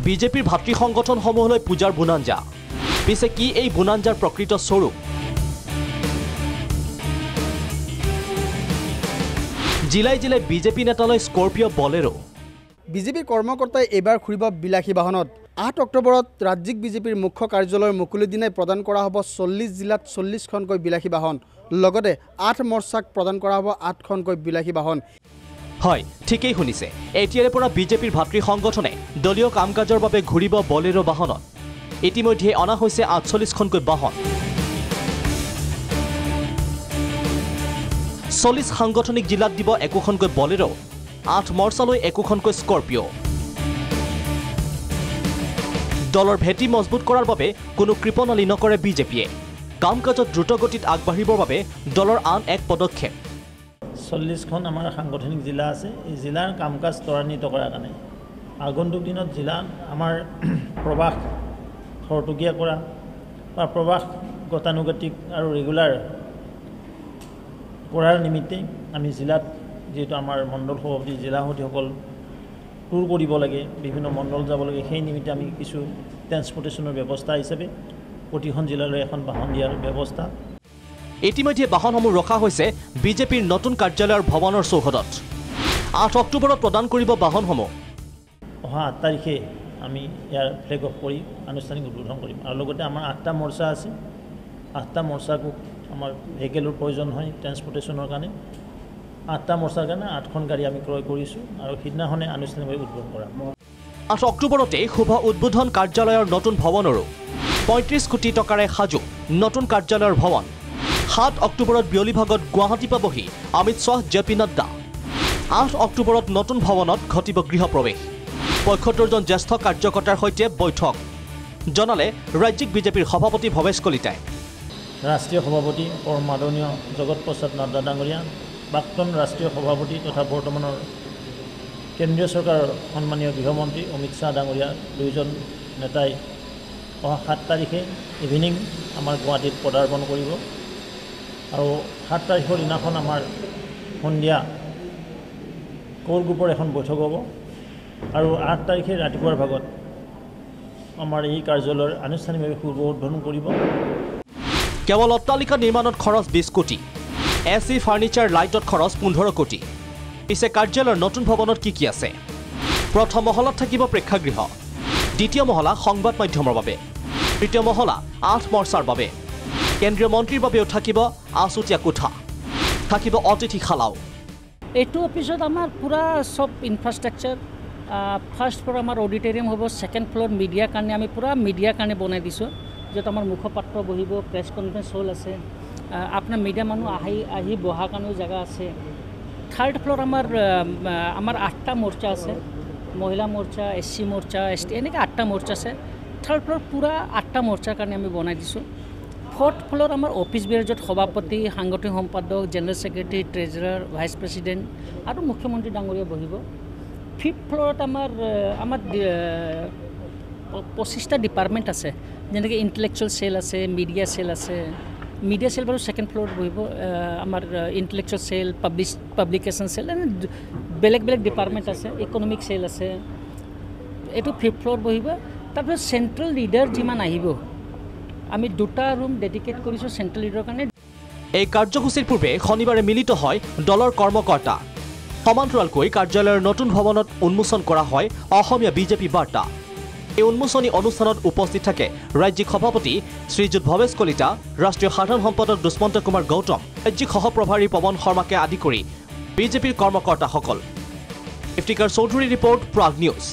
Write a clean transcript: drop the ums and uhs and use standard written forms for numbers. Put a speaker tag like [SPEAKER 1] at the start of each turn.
[SPEAKER 1] বিজেপিৰ ভাতৃ সংগঠনসমূহলৈ পূজাৰ বুনাঞ্জা পিছে কি এই বুনাঞ্জাৰ প্ৰকৃত স্বৰূপ জিলাই জিলাই বিজেপি নেতালৈ স্কৰ্পিঅ' বলেৰো
[SPEAKER 2] বিজেপিৰ কৰ্মকৰ্তাই এইবাৰ ঘূৰিব বিলাসী বাহনত 8 অক্টোবৰত ৰাজ্যিক বিজেপিৰ মুখ্য কাৰ্যালয়ৰ মুকলি দিনাই প্ৰদান কৰা হ'ব 40 জিলাত 40খনকৈ বিলাসী বাহন লগতে 8 মৰ্চাক প্ৰদান কৰা হ'ব 8খনকৈ বিলাসী বাহন
[SPEAKER 1] হয় ঠিকই শুনিছে এতিয়াৰে পৰা বিজেপিৰ ভাতৃ সংগঠনে দলীয় কাম-কাজৰ বাবে ঘূৰিব বলেৰো বাহনত ইতিমধ্যে অনা হৈছে 48খনকৈ বাহন 40 সাংগঠনিক জিলাত দিব একোখনকৈ বলেৰো 8 মৰ্চালৈ একোখনকৈ স্কৰ্পিঅ' দলৰ ভেটি মজবুত কৰাৰ বাবে কোনো কৃপণালি নকৰে বিজেপিয়ে কাম-কাজত দ্ৰুতগতিত আগবাঢ়িবৰ বাবে দলৰ আন এক পদক্ষেপ
[SPEAKER 3] 40খন আমাৰ সাংগঠনিক জিলা আছে এই জিলাৰ কাম-কাজ ত্বৰান্বিত কৰাৰ কাৰণে আগন্তুক দিনত জিলা আমাৰ প্ৰবাহ খৰতকীয়া কৰা বা প্ৰবাহ গতানুগতিক আৰু ৰেগুলাৰ কৰাৰ নিমিত্তে আমি জিলাত যেহেতু আমাৰ মণ্ডল সভাপতি জিলা সভাপতিসকল টুৰ কৰিব লাগে বিভিন্ন মণ্ডল যাব লাগে সেই নিমিত্তে আমি কিছু ট্ৰেন্সপৰ্টেশ্যনৰ ব্যৱস্থা হিচাপে প্ৰতিখন জিলালৈ এখন বাহন দিয়াৰ ব্যৱস্থা
[SPEAKER 1] ইতিমধ্যে বাহনসমূহ ৰখা হৈছে বিজেপিৰ নতুন কাৰ্যালয়ৰ ভৱনৰ চৌহদত 8 অক্টোবৰত প্ৰদান কৰিব বাহনসমূহ
[SPEAKER 3] অহা 8 তাৰিখে আমি ইয়াৰ ফ্লেগ অফ কৰি আনুষ্ঠানিক উদ্বোধন কৰিম আৰু লগতে আমাৰ 8টা মৰ্চা আছে 8টা মৰ্চাকো আমাৰ ভেহিকেলৰ প্ৰয়োজন হয় ট্ৰেন্সপৰ্টেশ্যনৰ কাৰণে 8টা মৰ্চাৰ কাৰণে 8খন গাড়ী আমি ক্ৰয় কৰিছোঁ আৰু সিদিনাখনে আনুষ্ঠানিকভাৱে উদ্বোধন কৰাম
[SPEAKER 1] 8 অক্টোবৰতে শুভ উদ্বোধন কাৰ্যালয়ৰ নতুন ভৱনৰো 35 কোটি টকাৰে সাজু নতুন কাৰ্যালয়ৰ ভৱন 7 অক্টোবৰত বিয়লি ভাগত গুৱাহাটী পাবহি অমিত শ্বাহ জেপি নাড্ডা 8 অক্টোবৰত নতুন ভৱনত ঘটিব গৃহপ্ৰৱেশ 75জন জ্যেষ্ঠ কাৰ্যকৰ্তাৰ সৈতে বৈঠক জনালে ৰাজ্যিক বিজেপিৰ সভাপতি ভৱেশ কলিতাই
[SPEAKER 3] ৰাষ্ট্ৰীয় সভাপতি পৰম আদৰণীয় জগত প্ৰসাদ নাড্ডা ডাঙৰীয়া প্ৰাক্তন ৰাষ্ট্ৰীয় সভাপতি তথা বৰ্তমানৰ কেন্দ্ৰীয় চৰকাৰৰ সন্মানীয় গৃহমন্ত্ৰী অমিত শ্বাহ ডাঙৰীয়া দুইজন নেতাই অহা 7 তাৰিখে ইভিনিং আমাৰ গুৱাহাটীত পদাৰ্পণ কৰিব আৰু 7 তাৰিখৰ দিনাখন আমাৰ সন্ধিয়া কোৰ গ্ৰুপৰ এখন বৈঠক হ'ব আৰু 8 তাৰিখে ৰাতিপুৱাৰ ভাগত আমাৰ এই কাৰ্যালয়ৰ আনুষ্ঠানিকভাৱে শুভ উদ্বোধন কৰিব
[SPEAKER 1] কেৱল অট্টালিকা নিৰ্মাণত খৰচ 20 কোটি এচি ফাৰ্নিচাৰ লাইটত খৰচ 15 কোটি পিছে কাৰ্যালয়ৰ নতুন ভৱনত কি আছে প্ৰথম মহলাত থাকিব প্ৰেক্ষাগৃহ দ্বিতীয় মহলা সংবাদ মাধ্যমৰ বাবে তৃতীয় মহলা 8 মৰ্চাৰ বাবে কেন্দ্ৰীয় মন্ত্ৰীৰ বাবেও থাকিব আছুতীয়া কোঠা থাকিব অতিথিশালাও
[SPEAKER 4] এইটো অফিচত আমাৰ পুৰা সব ইনফ্ৰাষ্ট্ৰাকচাৰ ফাৰ্ষ্ট ফ্লোৰ আমাৰ অডিটৰিয়াম হ'ব সেকেন্ড ফ্লোৰ মিডিয়াৰ কাৰণে আমি পুৰা মিডিয়াৰ কাৰণে বনাই দিছোঁ য'ত আমাৰ মুখপাত্ৰ বহিব প্ৰেছ কনফাৰেন্স হল আছে আপোনাৰ মিডিয়া মানুহ আহি বহাৰ কাৰণেও জেগা আছে থাৰ্ড ফ্লোৰ আমাৰ 8টা মৰ্চা আছে মহিলা মৰ্চা এছচি মৰ্চা এছটি এনেকৈ 8টা মৰ্চা আছে থাৰ্ড ফ্লোৰ পুৰা 8টা মৰ্চাৰ কাৰণে আমি বনাই দিছোঁ ফৰ্থ ফ্লোৰ আমাৰ অফিচ বিভাগ য'ত সভাপতি সাংগঠনিক সম্পাদক জেনেৰেল ছেক্ৰেটাৰী ট্ৰেজাৰাৰ ভাইচ প্ৰেছিডেণ্ট আৰু মুখ্যমন্ত্ৰী ডাঙৰীয়া বহিব ফিফ্থ ফ্লোৰত আমাৰ 25টা ডিপাৰ্টমেণ্ট আছে যেনেকৈ ইণ্টেলেকচুৱেল চেল আছে মিডিয়া চেল আছে মিডিয়া চেল বাৰু সেকেন্ড ফ্লোৰত বহিব আমাৰ ইণ্টেলেকচুৱেল চেল পাব্লিকেশ্যন চেল বেলেগ বেলেগ ডিপাৰ্টমেণ্ট আছে ইকনমিক চেল আছে এইটো ফিফ্থ ফ্লোৰত বহিব তাৰপিছত চেণ্ট্ৰেল লিডাৰ যিমান আহিব আমি 2টা ৰুম ডেডিকেট কৰিছোঁ চেণ্ট্ৰেল লিডাৰৰ কাৰণে
[SPEAKER 1] এই কাৰ্যসূচীৰ পূৰ্বে শনিবাৰে মিলিত হয় দলৰ কৰ্মকৰ্তা সমান্তৰালকৈ কাৰ্যালয়ৰ নতুন ভৱনত উন্মোচন কৰা হয় অসমীয়া বিজেপি বাৰ্তা এই উন্মোচনী অনুষ্ঠানত উপস্থিত থাকে ৰাজ্যিক সভাপতি শ্ৰীযুত ভৱেশ কলিতা ৰাষ্ট্ৰীয় সাধাৰণ সম্পাদক দুষ্মন্ত কুমাৰ গৌতম ৰাজ্যিক সহপ্ৰভাৰী পৱন শৰ্মাকে আদি কৰি বিজেপিৰ কৰ্মকৰ্তাসকল ইফতিকাৰ চৌধুৰী ৰিপৰ্ট প্ৰাগ নিউজ